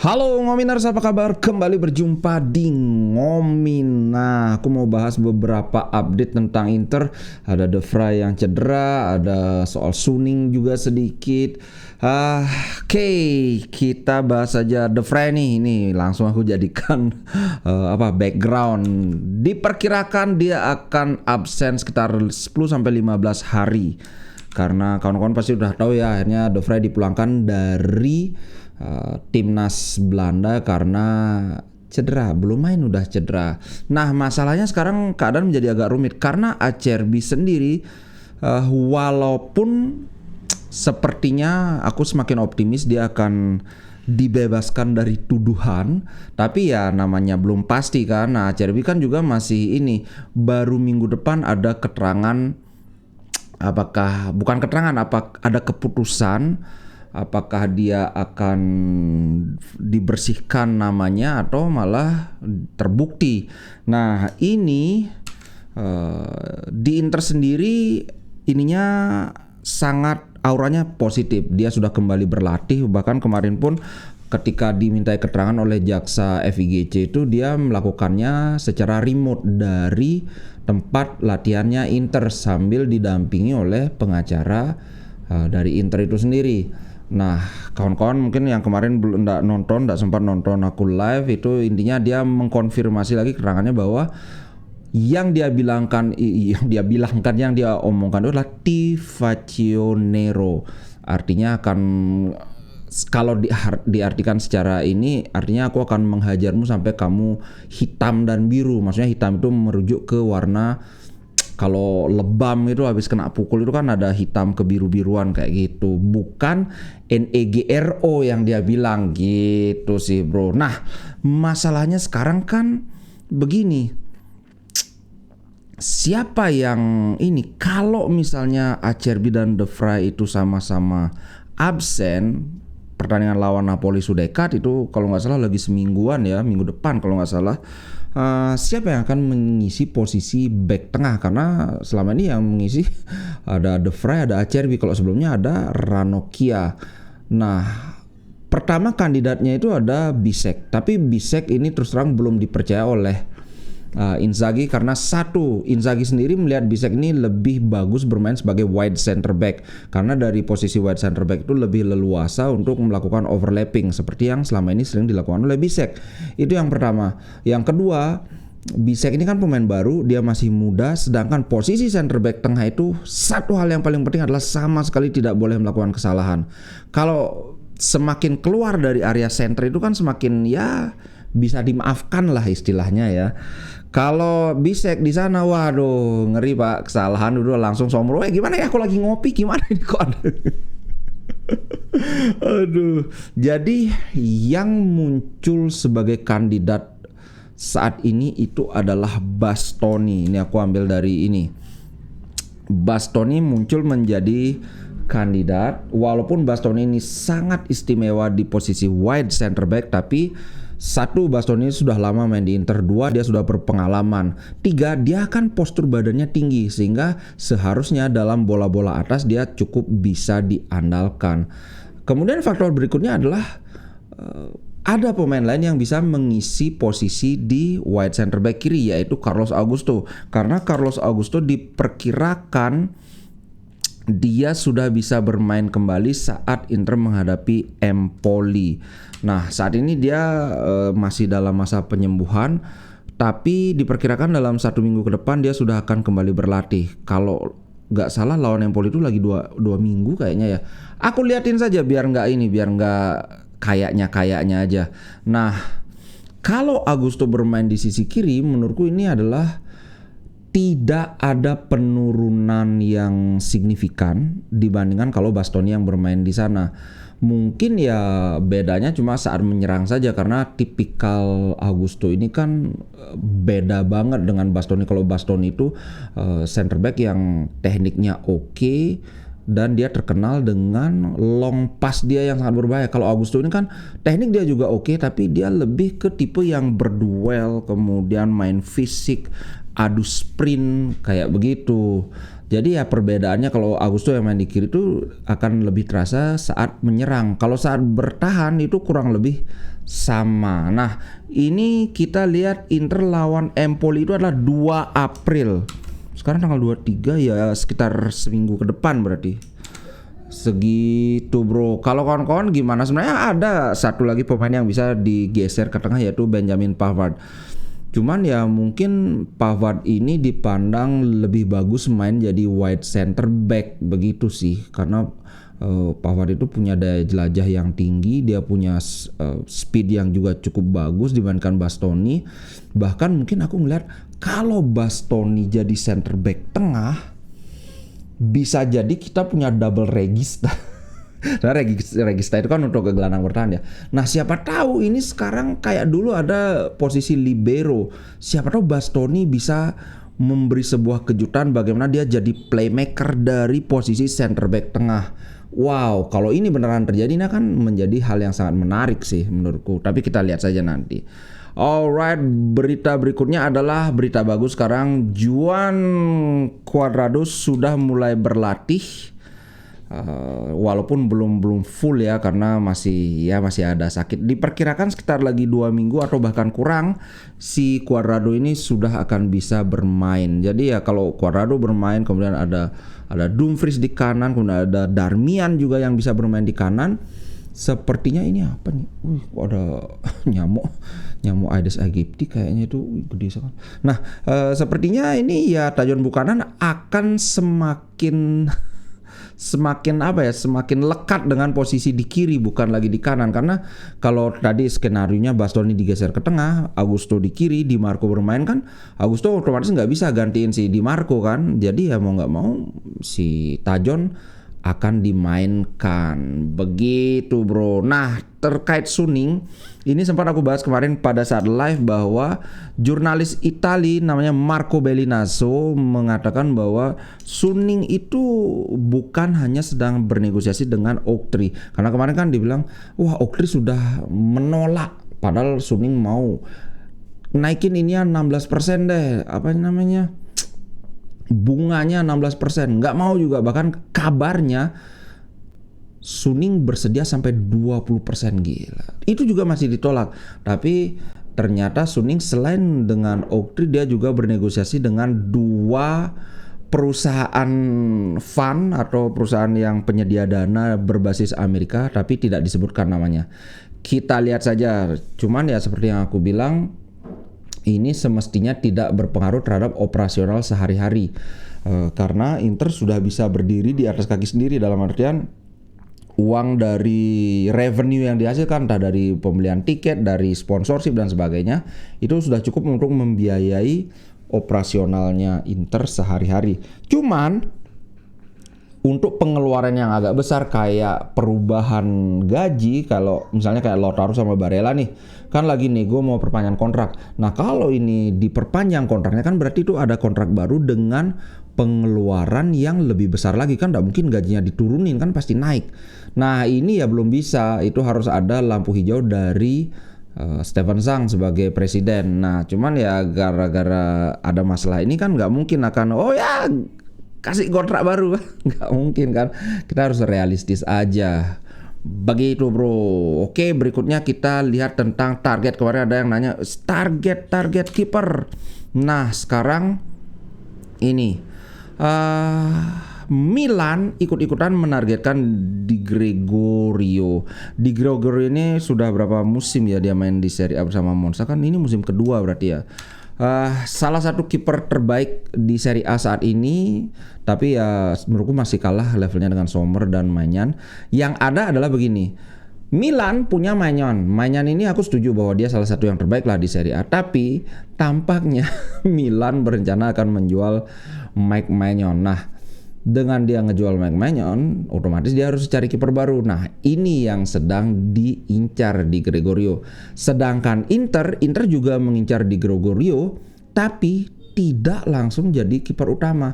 Halo Ngominers, apa kabar? Kembali berjumpa di Ngomin. Nah, aku mau bahas beberapa update tentang Inter. Ada De Vrij yang cedera, ada soal Suning juga sedikit. Oke, kita bahas aja De Vrij nih. Ini langsung aku jadikan background. Diperkirakan dia akan absen sekitar 10-15 hari. Karena kawan-kawan pasti udah tahu ya, akhirnya De Vrij dipulangkan dari timnas Belanda karena cedera, belum main udah cedera. Nah, masalahnya sekarang keadaan menjadi agak rumit karena Acerbi sendiri walaupun sepertinya aku semakin optimis dia akan dibebaskan dari tuduhan, tapi ya namanya belum pasti kan. Nah, Acerbi kan juga masih ini, baru minggu depan ada keterangan, ada keputusan apakah dia akan dibersihkan namanya atau malah terbukti. Nah, ini di Inter sendiri ininya sangat auranya positif. Dia sudah kembali berlatih, bahkan kemarin pun ketika dimintai keterangan oleh jaksa FIGC itu dia melakukannya secara remote dari tempat latihannya Inter sambil didampingi oleh pengacara dari Inter itu sendiri. Nah, kawan-kawan mungkin yang kemarin belum nggak sempat nonton aku live, itu intinya dia mengkonfirmasi lagi keterangannya bahwa yang dia omongkan itu adalah tifacionero. Artinya akan, kalau diartikan secara ini, artinya aku akan menghajarmu sampai kamu hitam dan biru. Maksudnya hitam itu merujuk ke warna. Kalau lebam itu habis kena pukul itu kan ada hitam kebiru-biruan kayak gitu. Bukan NEGRO yang dia bilang gitu sih bro. Nah, masalahnya sekarang kan begini. Siapa yang ini, kalau misalnya Acerbi dan De Vrij itu sama-sama absen, pertandingan lawan Napoli sudah dekat itu kalau nggak salah lagi semingguan ya, minggu depan kalau nggak salah. Siapa yang akan mengisi posisi back tengah? Karena selama ini yang mengisi ada De Vrij, ada Acerbi. Kalau sebelumnya ada Ranocchia. Nah, pertama kandidatnya itu ada Bisek. Tapi Bisek ini terus terang belum dipercaya oleh Inzaghi karena Inzaghi sendiri melihat Bisek ini lebih bagus bermain sebagai wide center back, karena dari posisi wide center back itu lebih leluasa untuk melakukan overlapping seperti yang selama ini sering dilakukan oleh Bisek. Itu yang pertama. Yang kedua, Bisek ini kan pemain baru, dia masih muda, sedangkan posisi center back tengah itu satu hal yang paling penting adalah sama sekali tidak boleh melakukan kesalahan. Kalau semakin keluar dari area center itu kan semakin ya bisa dimaafkan lah istilahnya ya. Kalau Bisek di sana, waduh ngeri pak, kesalahan udah langsung sombro. Gimana ya, aku lagi ngopi, gimana ini kok ada? Aduh. Jadi yang muncul sebagai kandidat saat ini itu adalah Bastoni. Ini aku ambil dari ini. Bastoni muncul menjadi kandidat, walaupun Bastoni ini sangat istimewa di posisi wide center back, tapi satu, Bastoni sudah lama main di Inter. Dua, dia sudah berpengalaman. Tiga, dia kan postur badannya tinggi sehingga seharusnya dalam bola-bola atas dia cukup bisa diandalkan. Kemudian faktor berikutnya adalah ada pemain lain yang bisa mengisi posisi di wide center back kiri, yaitu Carlos Augusto. Karena Carlos Augusto diperkirakan dia sudah bisa bermain kembali saat Inter menghadapi Empoli. Nah, saat ini dia masih dalam masa penyembuhan, tapi diperkirakan dalam 1 minggu ke depan dia sudah akan kembali berlatih. Kalau nggak salah lawan Empoli itu lagi 2 minggu kayaknya ya. Aku liatin saja biar nggak kayaknya aja. Nah, kalau Augusto bermain di sisi kiri, menurutku ini adalah tidak ada penurunan yang signifikan dibandingkan kalau Bastoni yang bermain di sana. Mungkin ya bedanya cuma saat menyerang saja, karena tipikal Augusto ini kan beda banget dengan Bastoni. Kalau Bastoni itu center back yang tekniknya oke, dan dia terkenal dengan long pass dia yang sangat berbahaya. Kalau Augusto ini kan teknik dia juga oke, tapi dia lebih ke tipe yang berduel, kemudian main fisik, adu sprint kayak begitu. Jadi ya perbedaannya kalau Augusto yang main di kiri itu akan lebih terasa saat menyerang. Kalau saat bertahan itu kurang lebih sama. Nah, ini kita lihat Inter lawan Empoli itu adalah 2 April. Sekarang tanggal 23 ya, sekitar seminggu ke depan berarti. Segitu bro. Kalau kawan-kawan gimana? Sebenarnya ada satu lagi pemain yang bisa digeser ke tengah, yaitu Benjamin Pavard. Cuman ya mungkin Pavard ini dipandang lebih bagus main jadi wide center back begitu sih, karena Pavard itu punya daya jelajah yang tinggi, dia punya speed yang juga cukup bagus dibandingkan Bastoni. Bahkan mungkin aku ngeliat kalau Bastoni jadi center back tengah, bisa jadi kita punya double regista. Nah, regista itu kan untuk gelandang bertahan ya. Nah, siapa tahu ini sekarang kayak dulu ada posisi libero. Siapa tahu Bastoni bisa memberi sebuah kejutan bagaimana dia jadi playmaker dari posisi center back tengah. Wow, kalau ini beneran terjadi, ini akan menjadi hal yang sangat menarik sih menurutku. Tapi kita lihat saja nanti. Alright, berita berikutnya adalah berita bagus sekarang. Juan Cuadrado sudah mulai berlatih. Walaupun belum full ya, karena masih ada sakit. Diperkirakan sekitar lagi 2 minggu atau bahkan kurang si Cuadrado ini sudah akan bisa bermain. Jadi ya kalau Cuadrado bermain, kemudian ada Dumfries di kanan, kemudian ada Darmian juga yang bisa bermain di kanan. Sepertinya ini apa nih? Ada nyamuk Aedes aegypti kayaknya, itu gede sekali. Nah, sepertinya ini ya Tajon Buchanan akan semakin lekat dengan posisi di kiri, bukan lagi di kanan. Karena kalau tadi skenarionya Bastoni digeser ke tengah, Augusto di kiri, Di Marco bermain, kan Augusto otomatis nggak bisa gantiin si Di Marco kan. Jadi ya mau nggak mau si Tajon akan dimainkan begitu bro. Nah, terkait Suning ini sempat aku bahas kemarin pada saat live bahwa jurnalis Itali namanya Marco Bellinazzo mengatakan bahwa Suning itu bukan hanya sedang bernegosiasi dengan Oak Tree. Karena kemarin kan dibilang wah Oak Tree sudah menolak, padahal Suning mau naikin ini 16% deh, apa namanya, bunganya 16%, nggak mau juga. Bahkan kabarnya Suning bersedia sampai 20%, gila. Itu juga masih ditolak. Tapi ternyata Suning selain dengan Oak Tree, dia juga bernegosiasi dengan 2 perusahaan fund atau perusahaan yang penyedia dana berbasis Amerika, tapi tidak disebutkan namanya. Kita lihat saja. Cuman ya seperti yang aku bilang, ini semestinya tidak berpengaruh terhadap operasional sehari-hari, karena Inter sudah bisa berdiri di atas kaki sendiri, dalam artian uang dari revenue yang dihasilkan, entah dari pembelian tiket, dari sponsorship dan sebagainya, itu sudah cukup untuk membiayai operasionalnya Inter sehari-hari. Cuman untuk pengeluaran yang agak besar kayak perubahan gaji, kalau misalnya kayak Lautaro sama Barella nih, kan lagi nego mau perpanjang kontrak. Nah, kalau ini diperpanjang kontraknya kan berarti itu ada kontrak baru dengan pengeluaran yang lebih besar lagi, kan nggak mungkin gajinya diturunin, kan pasti naik. Nah, ini ya belum bisa, itu harus ada lampu hijau dari Stefan Zhang sebagai presiden. Nah, cuman ya gara-gara ada masalah ini kan nggak mungkin akan kasih kontrak baru, nggak mungkin kan. Kita harus realistis aja begitu bro. Oke, berikutnya kita lihat tentang target. Kemarin ada yang nanya target kiper. Nah, sekarang ini Milan ikut-ikutan menargetkan Di Gregorio. Di Gregorio ini sudah berapa musim ya dia main di Serie A bersama Monza, kan ini musim kedua berarti ya. Salah satu kiper terbaik di Serie A saat ini, tapi ya menurutku masih kalah levelnya dengan Sommer dan Maignan. Yang ada adalah begini, Milan punya Maignan. Maignan ini aku setuju bahwa dia salah satu yang terbaik lah di Serie A, tapi tampaknya Milan berencana akan menjual Mike Maignan. Nah, dengan dia ngejual Mike Maignan, otomatis dia harus cari kiper baru. Nah, ini yang sedang diincar Di Gregorio. Sedangkan Inter juga mengincar Di Gregorio, tapi tidak langsung jadi kiper utama.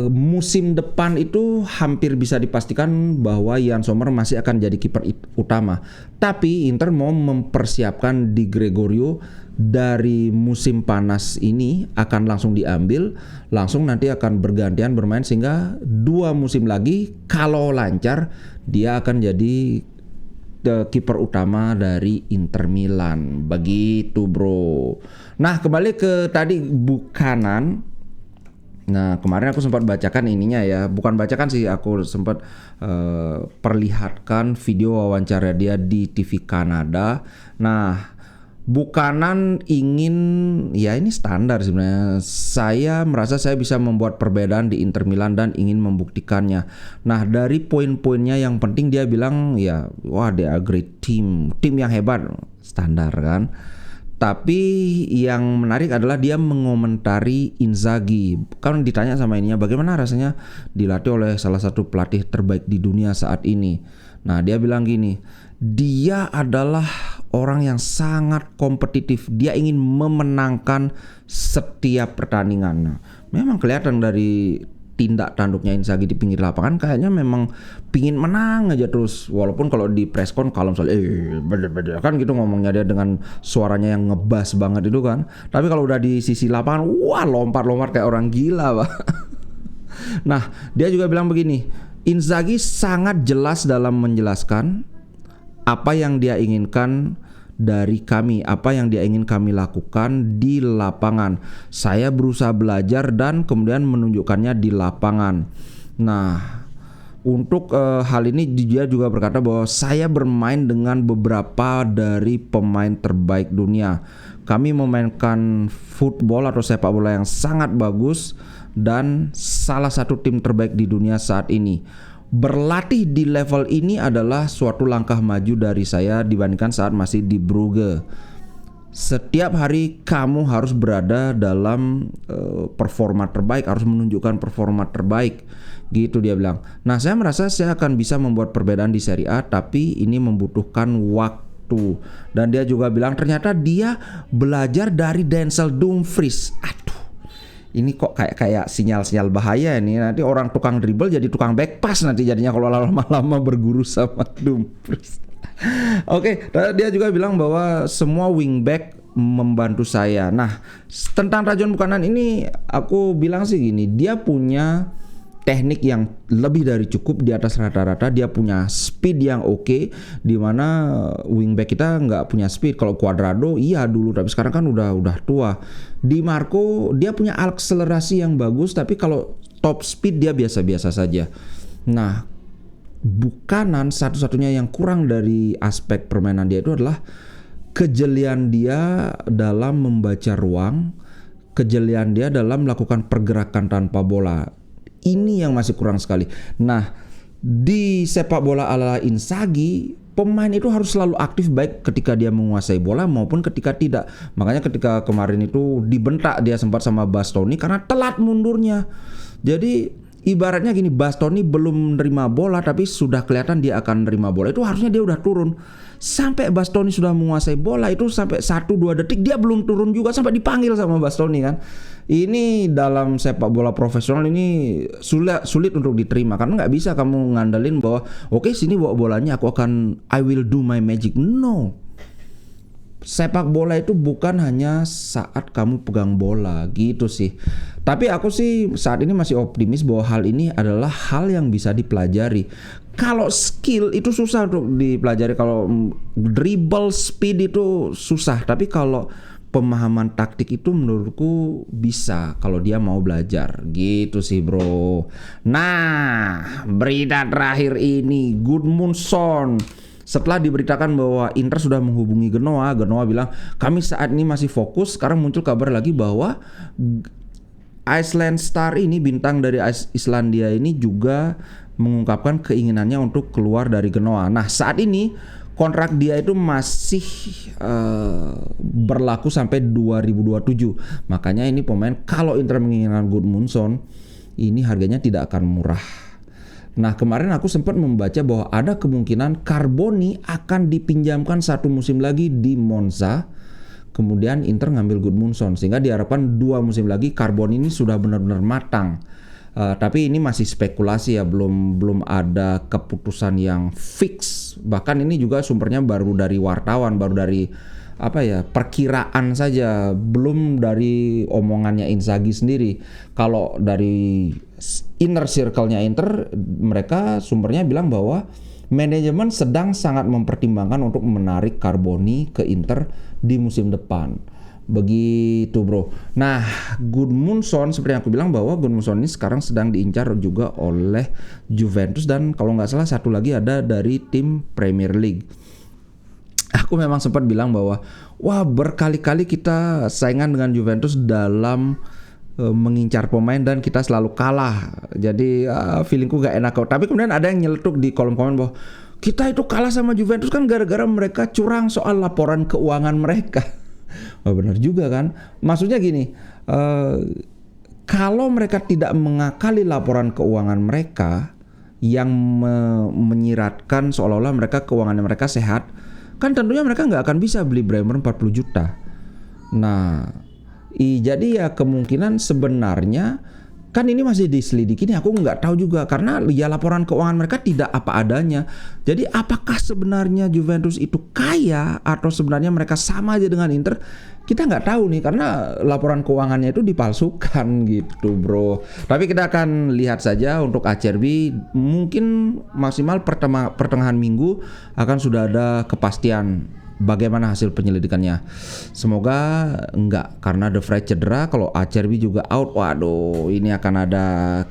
musim depan itu hampir bisa dipastikan bahwa Yann Sommer masih akan jadi kiper utama. Tapi Inter mau mempersiapkan Di Gregorio dari musim panas ini akan langsung diambil, langsung nanti akan bergantian bermain sehingga 2 musim lagi kalau lancar dia akan jadi kiper utama dari Inter Milan. Begitu bro. Nah kembali ke tadi Buchanan. Nah kemarin aku sempat bacakan ininya ya, bukan bacakan sih, aku sempat perlihatkan video wawancara dia di TV Kanada. Nah Buchanan ingin, ya ini standar sebenarnya, saya merasa saya bisa membuat perbedaan di Inter Milan dan ingin membuktikannya. Nah dari poin-poinnya yang penting dia bilang ya, wah they are great team yang hebat, standar kan. Tapi yang menarik adalah dia mengomentari Inzaghi. Kan ditanya sama ininya, bagaimana rasanya dilatih oleh salah satu pelatih terbaik di dunia saat ini. Nah dia bilang gini, dia adalah orang yang sangat kompetitif. Dia ingin memenangkan setiap pertandingan. Nah, memang kelihatan dari tindak tanduknya Inzaghi di pinggir lapangan kayaknya memang pingin menang aja terus. Walaupun kalau di preskon kalau misalnya beda-beda kan gitu ngomongnya dia dengan suaranya yang ngebas banget itu kan. Tapi kalau udah di sisi lapangan, wah lompat-lompat kayak orang gila, Pak. Nah, dia juga bilang begini, Inzaghi sangat jelas dalam menjelaskan apa yang dia inginkan dari kami, apa yang dia ingin kami lakukan di lapangan. Saya berusaha belajar dan kemudian menunjukkannya di lapangan. Nah, untuk hal ini dia juga berkata bahwa saya bermain dengan beberapa dari pemain terbaik dunia. Kami memainkan football atau sepak bola yang sangat bagus dan salah satu tim terbaik di dunia saat ini. Berlatih di level ini adalah suatu langkah maju dari saya dibandingkan saat masih di Brugge. Setiap hari kamu harus berada dalam performa terbaik, harus menunjukkan performa terbaik, gitu dia bilang. Nah saya merasa saya akan bisa membuat perbedaan di Serie A, tapi ini membutuhkan waktu. Dan dia juga bilang ternyata dia belajar dari Denzel Dumfries. Ini kok kayak sinyal-sinyal bahaya ini. Nanti orang tukang dribble jadi tukang back pass nanti jadinya kalau lama-lama berguru sama Dumfries. Oke, dia juga bilang bahwa semua wingback membantu saya. Nah, tentang Rajon Buchanan ini aku bilang sih gini, dia punya teknik yang lebih dari cukup di atas rata-rata. Dia punya speed yang oke, di mana wingback kita nggak punya speed. Kalau Cuadrado iya dulu, tapi sekarang kan udah tua. Di Marco dia punya akselerasi yang bagus, tapi kalau top speed dia biasa-biasa saja. Nah, Buchanan satu-satunya yang kurang dari aspek permainan dia itu adalah kejelian dia dalam membaca ruang, kejelian dia dalam melakukan pergerakan tanpa bola. Ini yang masih kurang sekali. Nah, di sepak bola ala Inzaghi, pemain itu harus selalu aktif baik ketika dia menguasai bola maupun ketika tidak. Makanya ketika kemarin itu dibentak dia sempat sama Bastoni karena telat mundurnya. Jadi ibaratnya gini, Bastoni belum nerima bola tapi sudah kelihatan dia akan nerima bola. Itu harusnya dia udah turun. Sampai Bastoni sudah menguasai bola itu sampai 1-2 detik dia belum turun juga sampai dipanggil sama Bastoni kan. Ini dalam sepak bola profesional ini sulit untuk diterima karena nggak bisa kamu ngandelin bahwa oke, sini bawa bolanya I will do my magic. No, sepak bola itu bukan hanya saat kamu pegang bola gitu sih. Tapi aku sih saat ini masih optimis bahwa hal ini adalah hal yang bisa dipelajari. Kalau skill itu susah untuk dipelajari, kalau dribble speed itu susah, tapi kalau pemahaman taktik itu menurutku bisa kalau dia mau belajar gitu sih bro. Nah, berita terakhir ini, Gudmundsson setelah diberitakan bahwa Inter sudah menghubungi Genoa bilang kami saat ini masih fokus. Sekarang muncul kabar lagi bahwa Iceland Star ini, bintang dari Islandia ini juga mengungkapkan keinginannya untuk keluar dari Genoa. Nah saat ini kontrak dia itu masih berlaku sampai 2027. Makanya ini pemain kalau Inter menginginkan Gudmundsson ini harganya tidak akan murah. Nah kemarin aku sempat membaca bahwa ada kemungkinan Carboni akan dipinjamkan 1 musim lagi di Monza. Kemudian Inter ngambil Gudmundsson sehingga diharapkan 2 musim lagi Carboni ini sudah benar-benar matang. Tapi ini masih spekulasi ya, belum ada keputusan yang fix. Bahkan ini juga sumbernya baru dari wartawan, baru dari perkiraan saja, belum dari omongannya Inzaghi sendiri. Kalau dari inner circle-nya Inter, mereka sumbernya bilang bahwa manajemen sedang sangat mempertimbangkan untuk menarik Carboni ke Inter di musim depan. Begitu bro. Nah, Gudmundsson seperti yang aku bilang bahwa Gudmundsson ini sekarang sedang diincar juga oleh Juventus, dan kalau nggak salah satu lagi ada dari tim Premier League. Aku memang sempat bilang bahwa wah, berkali-kali kita saingan dengan Juventus dalam mengincar pemain dan kita selalu kalah. Jadi feelingku gak enak kok. Tapi kemudian ada yang nyeletuk di kolom komen bahwa kita itu kalah sama Juventus kan gara-gara mereka curang soal laporan keuangan mereka. Oh, benar juga kan. Maksudnya gini, kalau mereka tidak mengakali laporan keuangan mereka yang menyiratkan seolah-olah mereka keuangan mereka sehat, kan tentunya mereka nggak akan bisa beli Bremer 40 juta. Nah, jadi ya kemungkinan sebenarnya kan ini masih diselidiki nih, aku nggak tahu juga karena ya laporan keuangan mereka tidak apa adanya. Jadi apakah sebenarnya Juventus itu kaya atau sebenarnya mereka sama aja dengan Inter? Kita nggak tahu nih karena laporan keuangannya itu dipalsukan gitu bro. Tapi kita akan lihat saja untuk Acerbi, mungkin maksimal pertengahan minggu akan sudah ada kepastian bagaimana hasil penyelidikannya. Semoga enggak, karena De Vrij cedera, kalau Acerbi juga out, waduh ini akan ada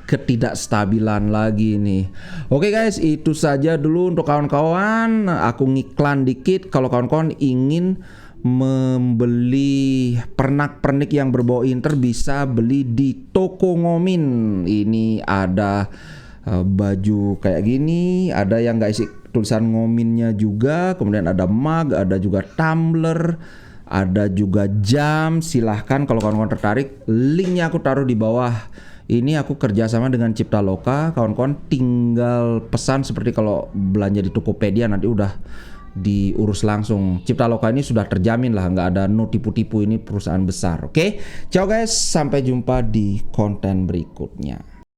ketidakstabilan lagi nih. Oke guys, itu saja dulu untuk kawan-kawan. Aku ngiklan dikit, kalau kawan-kawan ingin membeli pernak-pernik yang berbau Inter bisa beli di toko Ngomin. Ini ada baju kayak gini, ada yang nggak isi tulisan Ngominnya juga, kemudian ada mug, ada juga tumbler, ada juga jam. Silahkan kalau kawan-kawan tertarik, linknya aku taruh di bawah. Ini aku kerjasama dengan Cipta Loka, kawan-kawan tinggal pesan seperti kalau belanja di Tokopedia, nanti udah diurus langsung. Cipta Loka ini sudah terjamin lah, nggak ada no tipu-tipu, ini perusahaan besar. Oke, ciao guys, sampai jumpa di konten berikutnya.